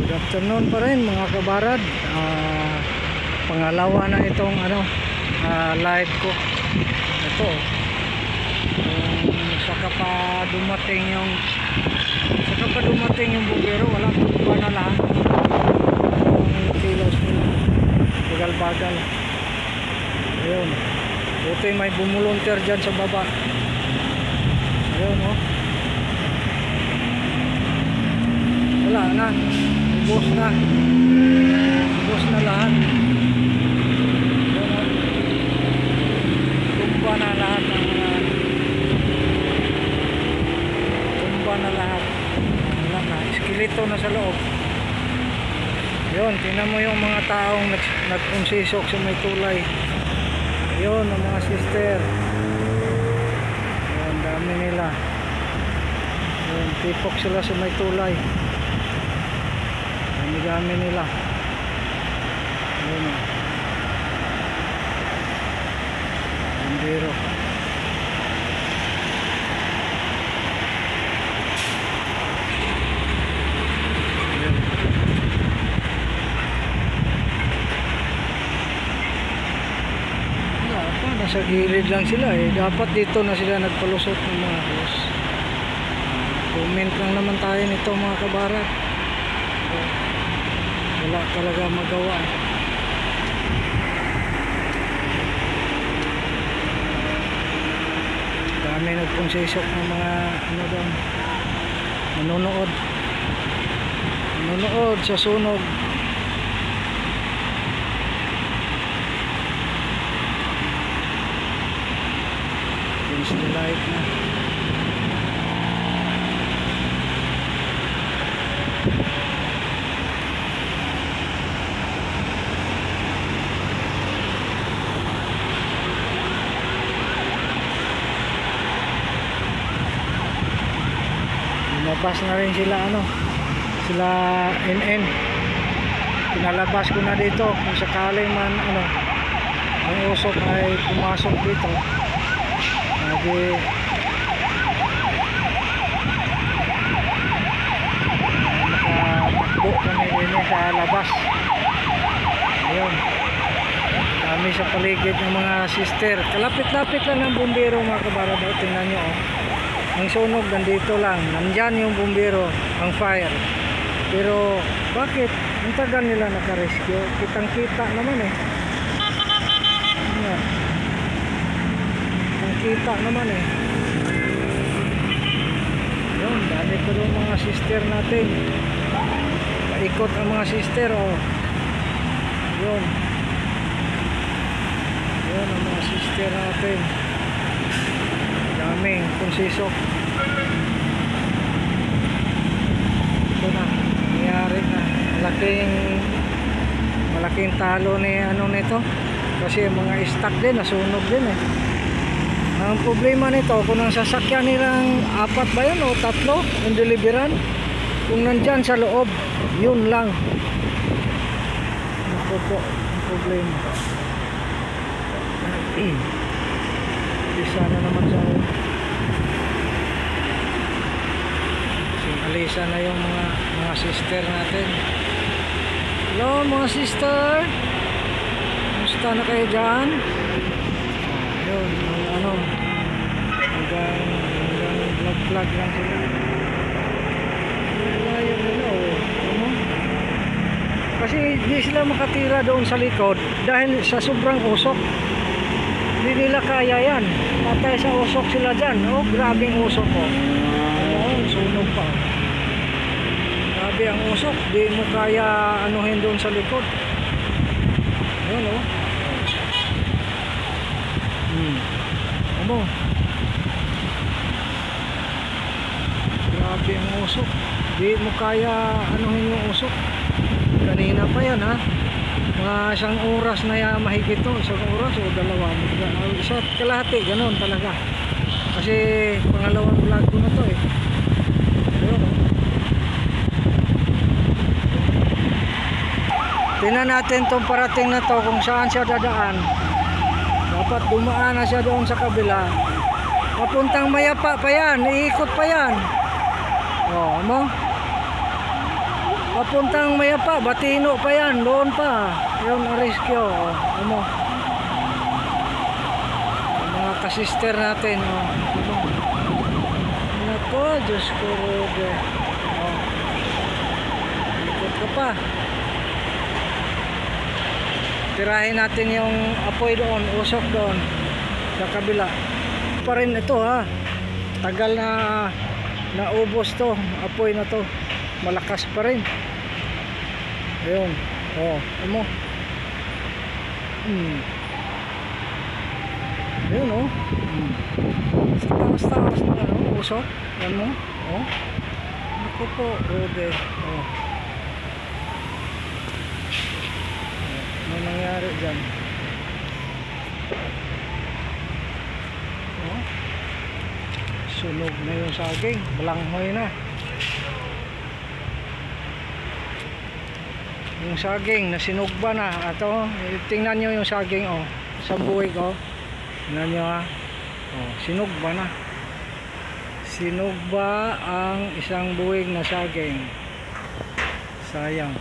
Good afternoon pa rin mga kabarad. Pangalawa na itong live ko. Ito saka pa dumating yung bumbero, wala pa na lahat yung kilos nila, bagal-bagal. Ayun, buti may bumulunter dyan sa baba. Ayun, oh, wala na, ubos na lahat. Tumba na lahat wala na, iskelito na sa loob. Yun, tingnan mo yung mga taong nagpunsisok sa may tulay. Yun, ang mga sister. Yun, dami nila. Yun, tipok sila sa may tulay. Dami nila. Yun, bumbero. Nasa gilid lang sila eh. Dapat dito na sila nagpalusot ng mga hose. Comment lang naman tayo nito mga kabarat. Wala talaga magawa eh. Dami nagpunsisok ng mga doon, nanonood sa sunog. The light na. Lumabas na rin sila sila NN. Pinalabas ko na dito kung sakaling man ang usok ay pumasok dito. Lagi nakatakbo kami rin sa labas. Ayun, kami sa paligid ng mga sister. Kalapit-lapit lang ng bumbero mga kabarad. Tingnan nyo, ang sunog nandito lang, nandyan yung bumbero, ang fire. Pero bakit ang tagal nila naka-rescue? Kitang kita naman eh. Ayan, kita naman eh. Yun, dami ko doon mga sister natin. Paikot ang mga sister, oh. Yun ang mga sister natin. Daming punsisok. Ito na, nangyari na. Malaking talo ni nito. Kasi mga stock din, nasunog din eh. Ang problema nito, kung ang sasakyan nilang 4 ba yun o 3 yung deliveran, kung nandyan sa loob, yun lang. Ito po ang problema. Alisa na naman sa alisa na yung mga sister natin. Hello mga sister, kumusta na kayo dyan? Yun, hanggang vlog lang sila. Layo nila kasi hindi sila makatira doon sa likod dahil sa sobrang usok. Hindi nila kaya yan, patay sa usok sila dyan. Grabing usok po. Sunog pa. Grabe ang usok, di mo kaya anuhin doon sa likod. Ayun grabe ang usok, di mo kaya anuhin yung usok. Kanina pa yan mga 1 oras na mahigit to, 1 oras o 2, 1 kalahati, ganoon talaga. Kasi pangalawang vlog ko na to eh. Tingnan natin tong parating na to kung saan siya dadaan. Dapat dumaan na siya doon sa kabila. Papuntang Mayapa pa yan, iikot pa yan. Oh, mo? Papuntang Mayapa, Batino pa yan, doon pa. Yun ang rescue. Oh. Ano? Yung mga kasister natin. Oh. Ano? Nako, Diyos ko. Oh. Ikot ka pa. Tirahin natin yung apoy doon, usok doon. Sa kabila. Pa rin ito ha. Tagal na naubos to. Apoy na to. Malakas pa rin. Ayun. Oh, ano? Ayun oh. Sa taas na ano, usok. Yan mo. Oh. Naku po, Rode. Oh. Ano nangyari dyan? Oh. Sunog na yung saging. Balanghoy na. Yung saging na sinugba na. Ato, tingnan nyo yung saging oh. Sa buwig oh. Tingnan nyo ha. Oh, sinugba na. Sinugba ang isang buwig na saging. Sayang.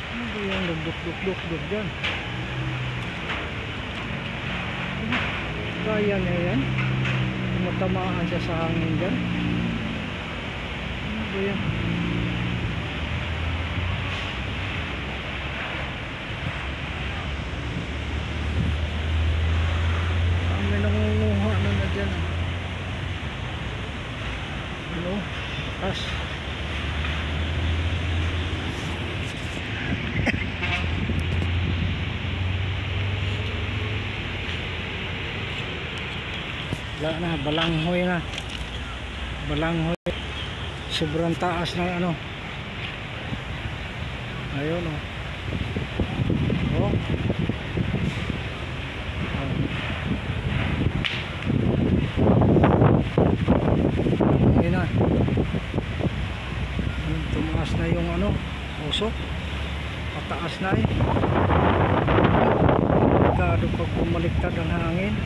Ano ba yung dugduk dyan? Kaya niya yan. Matamaan siya sa hangin dyan. Ano ba yan? May nangunguha na dyan. Ano? Taas. Wala na, balanghoy na. Balanghoy. Sobrang taas ng ano. Ayun oh. Oh. Ayun na. Tumaas na yung ano, usok. Pataas na eh. Delikado pag bumaliktad ang hangin.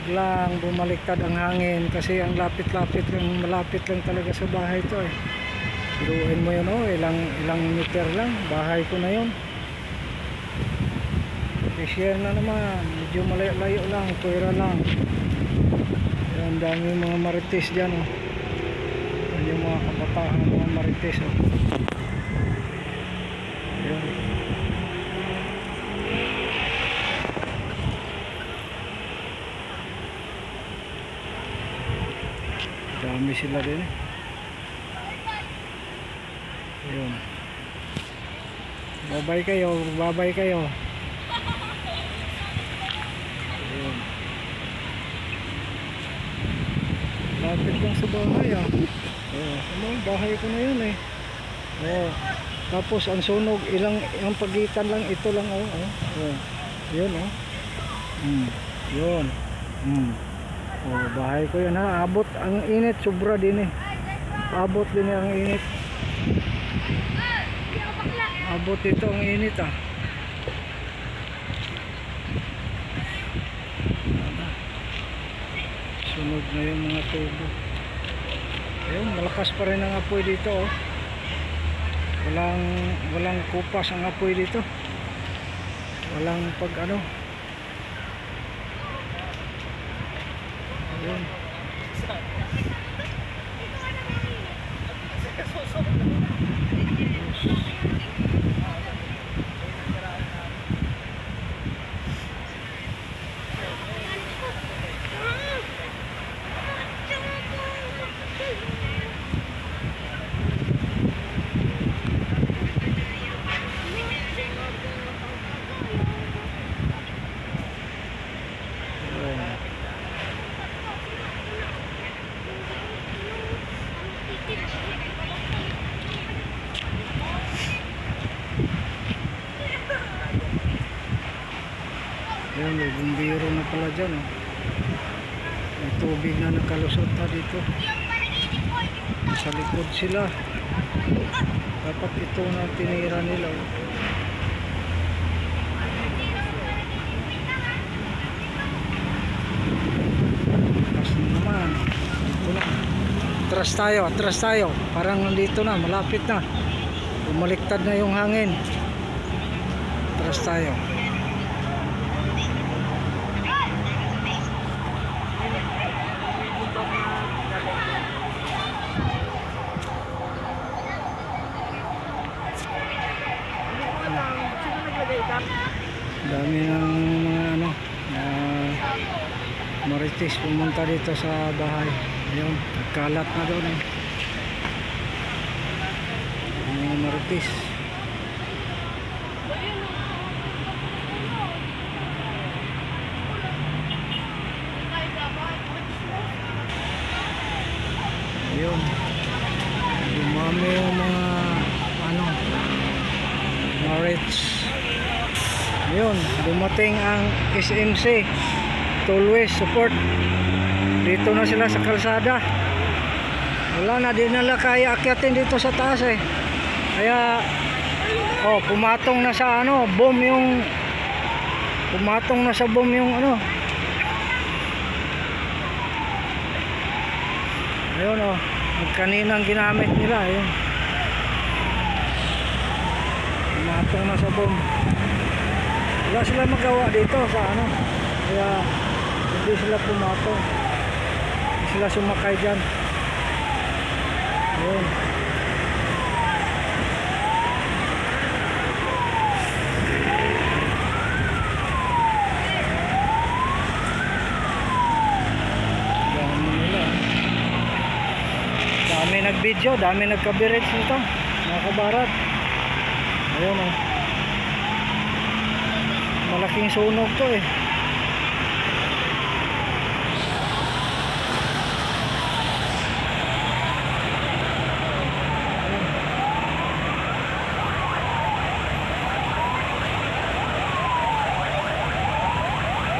Lang bumaliktad ang hangin kasi ang lapit-lapit lang, malapit lang talaga sa bahay to eh. Biruin mo yun oh, ilang meter lang, bahay ko na yun. I-share na naman, medyo malayo lang, tuwira lang. Ang dami mga marites dyan oh. Yan yung mga kabataan, mga marites oh. Ayan. Dami sila din eh. Ayun. Babay kayo, babay kayo. Ayun. Lapit lang sa bahay ah. Ano, bahay ko na yun eh. Oh. Tapos ang sunog, ang pagitan lang, ito lang oh. Oh. Yun oh. Yun. Oh, bahay ko yun ha. Abot ang init, sobra din eh. Abot din ang init. Abot ito ang init ah. Sunog na yung mga tubo. Ayun, malakas pa rin ang apoy dito oh. Walang kupas ang apoy dito. Walang pag ano. Ayun. Ayan, may bumbiro na pala dyan oh. May tubig na nakalusot na dito. Sa likod sila. Dapat ito na tinira nila oh. Lakas na naman. Ito na. Atras tayo. Parang nandito na, malapit na. Bumaliktad na yung hangin. Atras tayo. Dami ng mga ano, marites pumunta dito sa bahay. Ayun, nagkalat na doon eh. Mga marites. Ayun, dumami yung mga ano, marites. Ayun, dumating ang SMC Tollways Support. Dito na sila sa kalsada. Wala na, di nila kaya akyatin dito sa taas eh. Kaya pumatong na sa ano, bomb yung ano. Ayun kaninang ginamit nila, ayun. Pumatong na sa bomb. Wala sila magawa dito sa ano. Kaya hindi sila pumatong. Hindi sila sumakay dyan. Ayun. Dami nila. Dami nag-video, dami nagka-coverage nito, mga kabarat. Ayun malaking sunog to eh.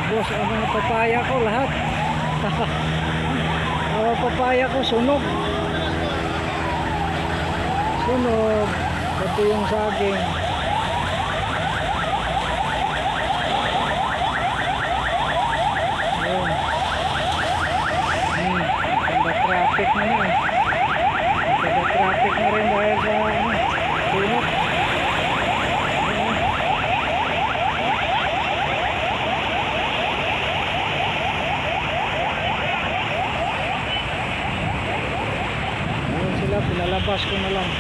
Boss, ang mga papaya ko lahat. Ang mga papaya ko sunog. Pati yung saging. Traffic na yan. Traffic na rin dahil sa sunog. Ayun sila, pinalabas ko na lang.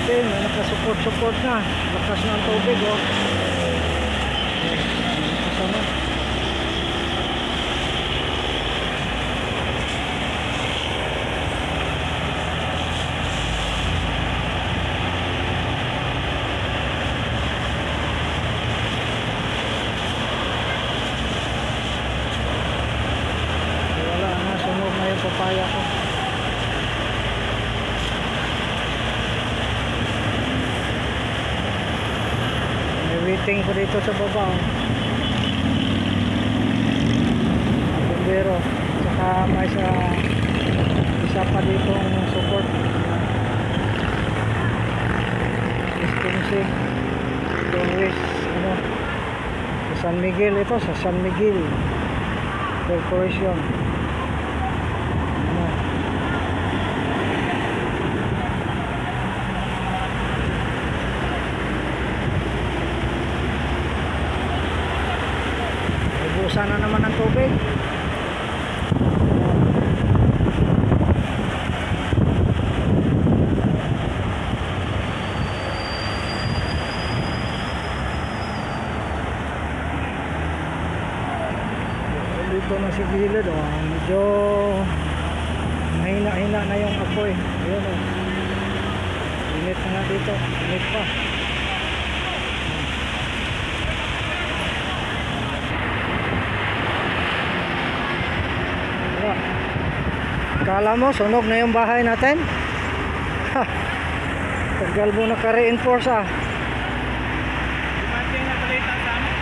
Nakasupport na, lakas na ang tubig kasama. Wala na, sunog na yung papaya ko. Waiting ko dito sa baba bombero, saka may isa pa dito support extensive Tollways sa San Miguel. Ito sa San Miguel Corporation. Sana naman ang tubig. Dito na si gilid medyo mahina-hina na yung apoy. Ayun init na nga dito, init pa. Kala mo sunog na yung bahay natin? Ha, tagal mo naka-reinforce ah. Dumating na balita sa amin.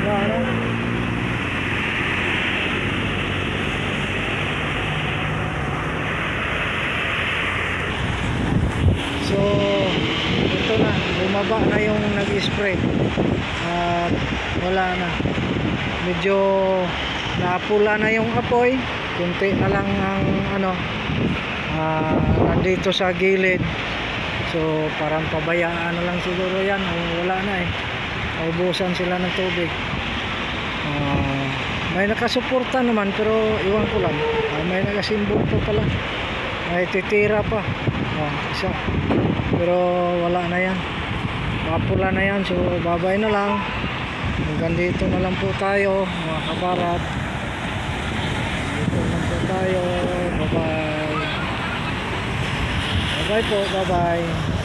Wala na. So ito na, bumaba na yung nag-spray at wala na, medyo napula na yung apoy, kunti na lang ang ano, nandito sa gilid. So parang pabayaan na lang siguro yan, wala na eh, naubusan sila ng tubig. May nakasuporta naman pero iwan ko lang, may nakasimbol pa pala, may titira pa, isa, pero wala na yan, mapula na yan. So babay na lang, hanggang dito na lang po tayo mga kabarat, dito lang po tayo, bye bye, bye bye po, bye bye.